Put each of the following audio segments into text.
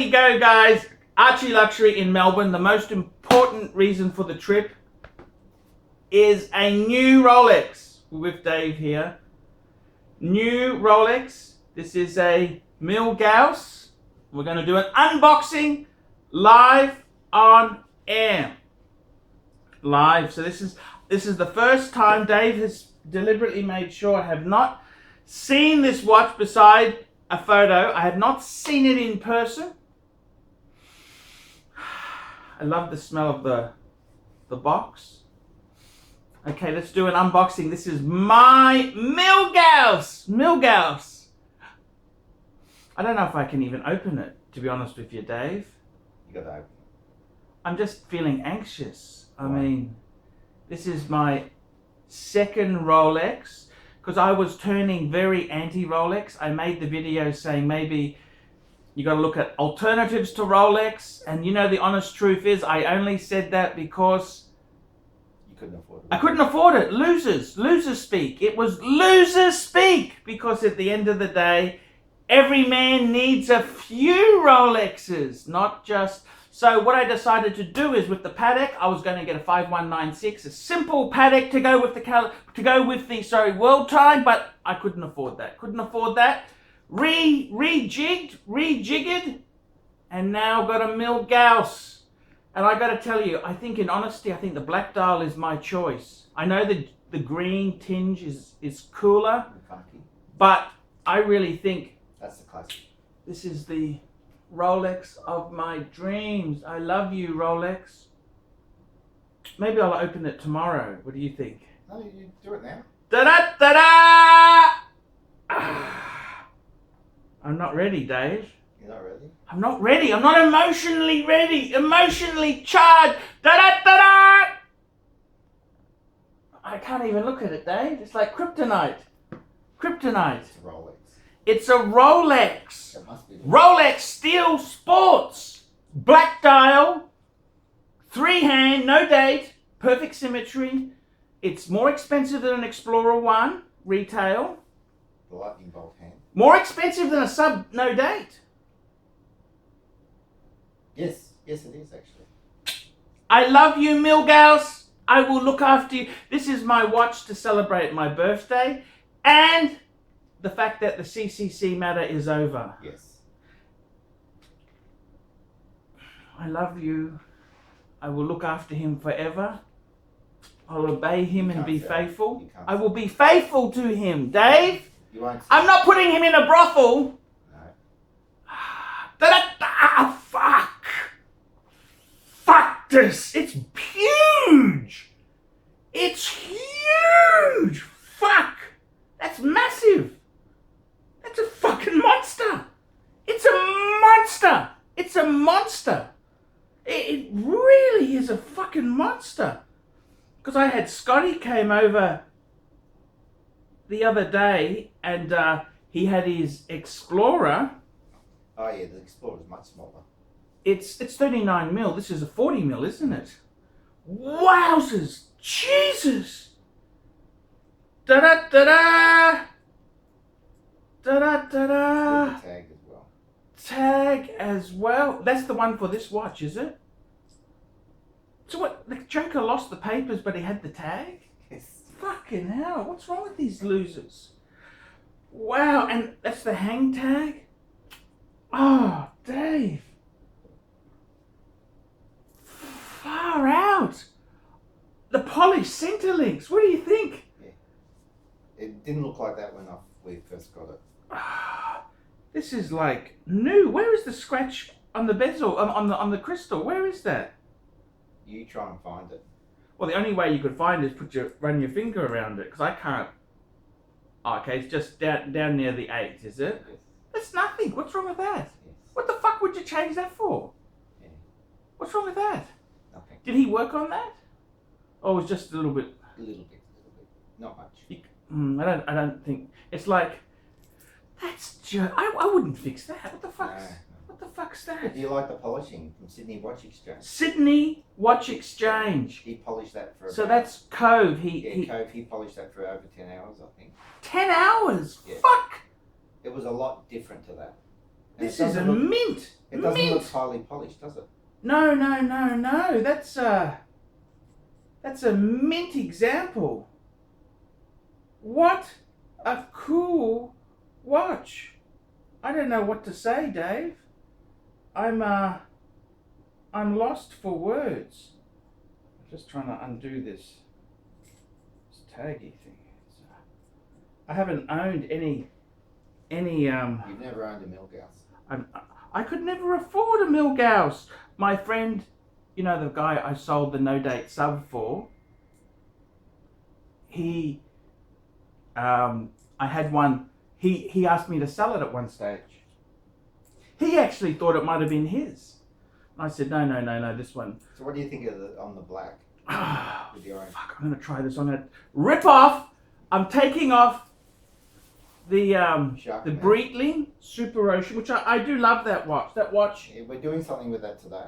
Here you go, guys. ArchieLuxury in Melbourne. The most important reason for the trip is a new Rolex. With Dave here. New Rolex. This is a Milgauss. We're going to do an unboxing live on air. Live. So this is the first time Dave has deliberately made sure I have not seen this watch beside a photo. I have not seen it in person. I love the smell of the box. Okay, let's do an unboxing. This is my Milgauss. Milgauss. I don't know if I can even open it, to be honest with you, Dave. You got to open it. I'm just feeling anxious. I mean, this is my second Rolex, because I was turning very anti-Rolex. I made the video saying maybe you got to look at alternatives to Rolex, and you know the honest truth is I only said that because you couldn't afford it. I couldn't afford it. Losers speak. It was losers speak, because at the end of the day, every man needs a few Rolexes, not just. So what I decided to do is, with the Patek, I was going to get a 5196, a simple Patek to go with the World Time, but I couldn't afford that. Rejiggered, and now got a Milgauss. And I got to tell you, I think in honesty, I think the black dial is my choice. I know the green tinge is cooler, but I really think that's the classic. This is the Rolex of my dreams. I love you, Rolex. Maybe I'll open it tomorrow. What do you think? No, you do it now. Da-da-da-da! I'm not ready, Dave. You're not ready? I'm not ready. I'm not emotionally ready. Emotionally charged. Da-da-da-da! I can't even look at it, Dave. It's like kryptonite. Kryptonite. It's a Rolex. It's a Rolex. It must be. Rolex Steel Sports. Black dial. 3-hand, no date. Perfect symmetry. It's more expensive than an Explorer 1 retail. The lightning bolt hand. More expensive than a sub no date. Yes, it is actually. I love you, Milgauss. I will look after you. This is my watch to celebrate my birthday and the fact that the CCC matter is over. Yes. I love you. I will look after him forever. I'll obey him and be faithful. I will be faithful to him, Dave. You won't. I'm not putting him in a brothel. No. Fuck. Fuck this. It's huge. It's huge. Fuck. That's massive. That's a fucking monster. It's a monster. It's a monster. It really is a fucking monster. Because I had Scotty came over the other day, and he had his Explorer. Oh yeah, the Explorer is much smaller. It's 39 mil. This is a 40 mil, isn't it? Wowzers! Jesus! Da da da da! Da da da da! With the tag as well. Tag as well. That's the one for this watch, is it? So what? The Joker lost the papers, but he had the tag? Yes. Fucking hell! What's wrong with these losers? Wow! And that's the hang tag. Oh, Dave. Far out. The polished center links. What do you think? Yeah. It didn't look like that when we first got it. This is like new. Where is the scratch on the bezel, on the crystal? Where is that? You try and find it. Well, the only way you could find it is run your finger around it, because I can't. Oh, okay, it's just down near the 8, is it? Yes. That's nothing. What's wrong with that? Yes. What the fuck would you change that for? Yeah. What's wrong with that? Nothing. Did he work on that? Or it was just a little bit? A little bit. Not much. I don't think it's like. That's just. I wouldn't fix that. What the fuck's? No. What the fuck's that? Do you like the polishing from Sydney Watch Exchange? Sydney Watch Exchange. He polished that for. So that's Cove. He polished that for over 10 hours, I think. 10 hours. Yeah. Fuck. It was a lot different to that. This is a mint. It doesn't mint. look highly polished, does it? No. That's a mint example. What a cool watch. I don't know what to say, Dave. I'm lost for words. I'm just trying to undo this taggy thing. I haven't owned any. You've never owned a Milgauss. I could never afford a Milgauss. My friend, you know, the guy I sold the no date sub for. I had one. He asked me to sell it at one stage. He actually thought it might have been his. And I said, no, this one. So what do you think of on the black? With the orange? Fuck, I'm going to try this. I'm going to rip off. I'm taking off the Breitling Super Ocean, which I do love that watch. That watch. Yeah, we're doing something with that today.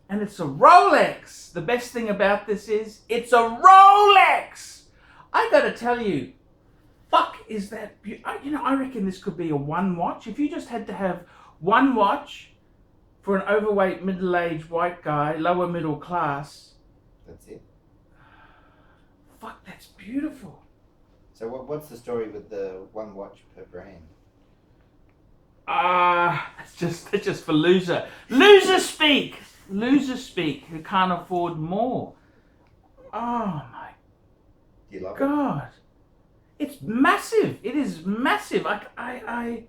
And it's a Rolex. The best thing about this is it's a Rolex. I gotta tell you, fuck, is that I reckon this could be a one watch. If you just had to have one watch for an overweight, middle-aged white guy, lower middle class. That's it. Fuck, that's beautiful. So what's the story with the one watch per brand? That's just for loser speak. Loser speak who can't afford more. Oh my Do you love God. It's massive. It is massive. I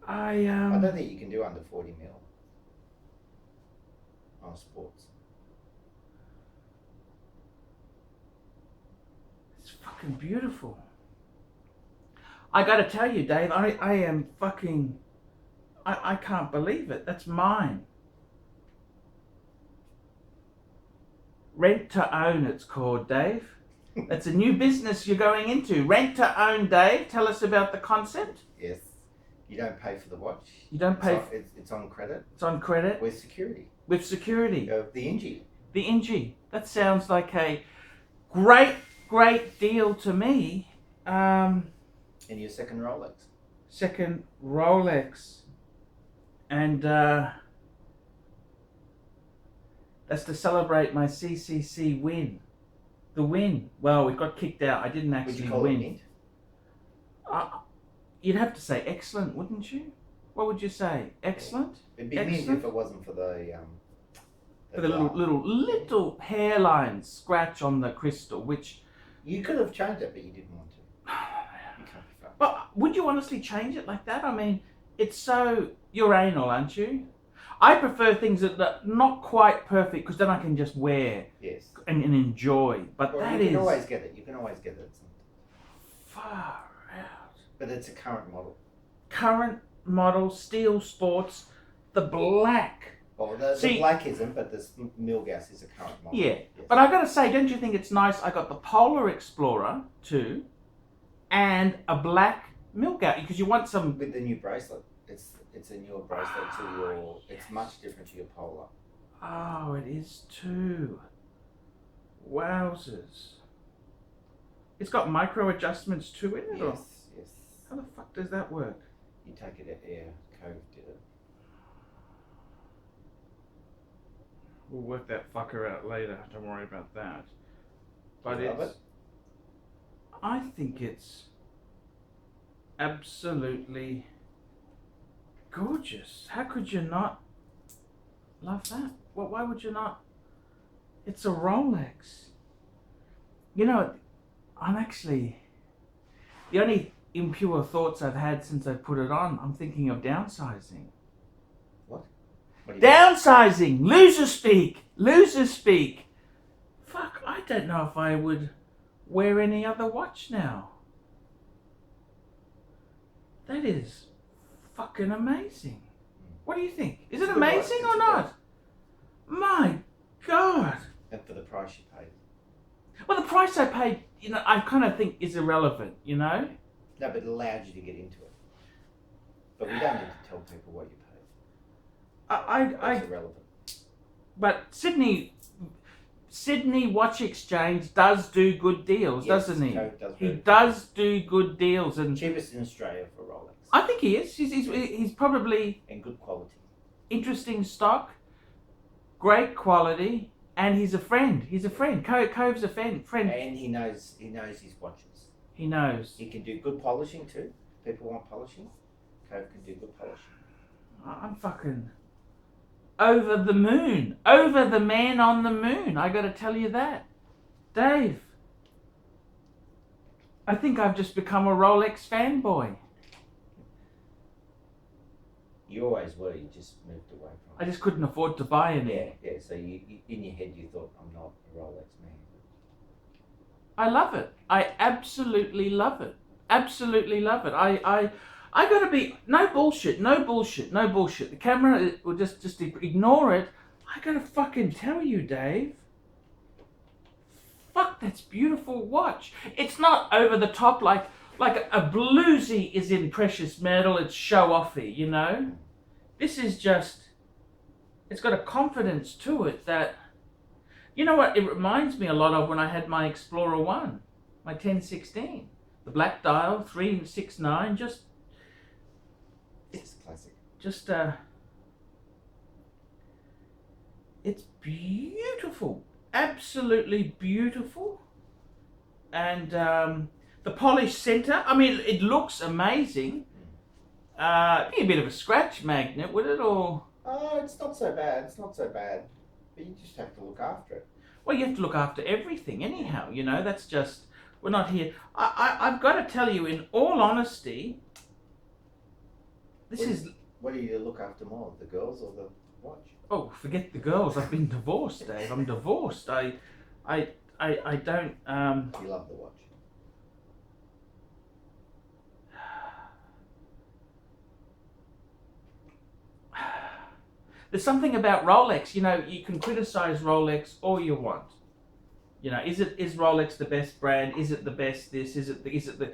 don't think you can do under 40 mil on sports. It's fucking beautiful. I gotta tell you, Dave, I am fucking I can't believe it. That's mine. Rent to own, it's called, Dave. That's a new business you're going into. Rent to own, Dave. Tell us about the concept. Yes. You don't pay for the watch. You don't pay. It's on credit. It's on credit. With security. With security. The Ingy. The Ingy. That sounds like a great deal to me. And your second Rolex. Second Rolex. And that's to celebrate my CCC win. The win. Well, we got kicked out. I didn't actually Would you call win. it mint? You'd have to say excellent, wouldn't you? What would you say? Excellent? It'd be mint if it wasn't for the for the little hairline scratch on the crystal, which you could have changed it, but you didn't want to. You can't be fucked. But would you honestly change it like that? I mean, it's so you're anal, aren't you? I prefer things that are not quite perfect because then I can just wear and enjoy. But well, you can always get it. You can always get it. Far out. But it's a current model. Current model, Steel Sports, the black. Well, the black isn't, but the Milgauss is a current model. Yeah, yes. But I got to say, don't you think it's nice? I got the Polar Explorer too, and a black Milgauss because you want some with the new bracelet. It's a newer bracelet to your. It's much different to your Polar. Oh, it is too. Wowzers! It's got micro adjustments too in it. Yes, yes. How the fuck does that work? You take it at Air Cove did it. We'll work that fucker out later. Don't worry about that. But you love it? I think it's absolutely gorgeous. How could you not love that? Well, why would you not? It's a Rolex. You know, I'm actually the only impure thoughts I've had since I put it on. I'm thinking of downsizing. What? Downsizing. Loser speak. Loser speak. Fuck, I don't know if I would wear any other watch now. That is fucking amazing. What do you think? Is it amazing or not? My God. And for the price you paid. Well, the price I paid, you know, I kind of think is irrelevant, you know? No, but it allowed you to get into it. But we don't need to tell people what you That's irrelevant. But Sydney Watch Exchange does do good deals, Yes, doesn't he? Cove does He very does do good deals, and cheapest in Australia for Rolex. I think he is. He's probably And good quality. interesting stock, great quality, and he's a friend. He's a friend. Cove's a friend. And he knows his watches. He knows. He can do good polishing too. People want polishing. Cove can do good polishing. I'm fucking over the moon. Over the man on the moon. I gotta tell you that. Dave, I think I've just become a Rolex fanboy. You always were. You just moved away from I it. just couldn't afford to buy any. Yeah. So you in your head you thought, I'm not a Rolex man. I love it. I absolutely love it. Absolutely love it. I gotta be no bullshit. The camera will just ignore it. I gotta fucking tell you, Dave. Fuck, that's beautiful watch. It's not over the top like a bluesy is in precious metal. It's show offy, you know. This is just. It's got a confidence to it that. You know what? It reminds me a lot of when I had my Explorer 1, my 1016. The black dial, 369, It's classic. It's beautiful. Absolutely beautiful. And the polished center, I mean, it looks amazing. Be a bit of a scratch magnet, would it? Or Oh, it's not so bad. But you just have to look after it. well, you have to look after everything anyhow, you know. That's just, we're not here. I've got to tell you, in all honesty, What do you look after more, the girls or the watch? Oh, forget the girls. I've been divorced, Dave. I'm divorced. I don't. You love the watch. There's something about Rolex. You know, you can criticize Rolex all you want. You know, is Rolex the best brand? Is it the best this? Is it the?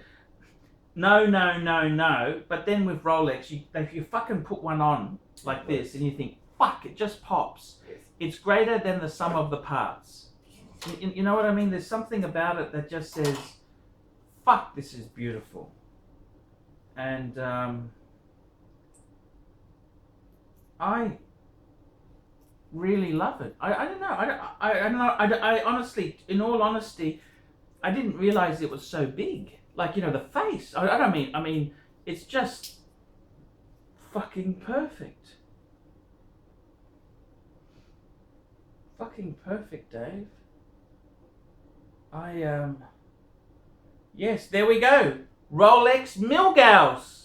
No. But then with Rolex, if you fucking put one on like this, and you think, fuck, it just pops. Yes. It's greater than the sum of the parts. You know what I mean? There's something about it that just says, fuck, this is beautiful. And I really love it. I don't know. I don't know. I honestly, in all honesty, I didn't realize it was so big. Like, you know, the face. I mean, it's just fucking perfect. Fucking perfect, Dave. Yes, there we go. ROLEX MILGAUSS.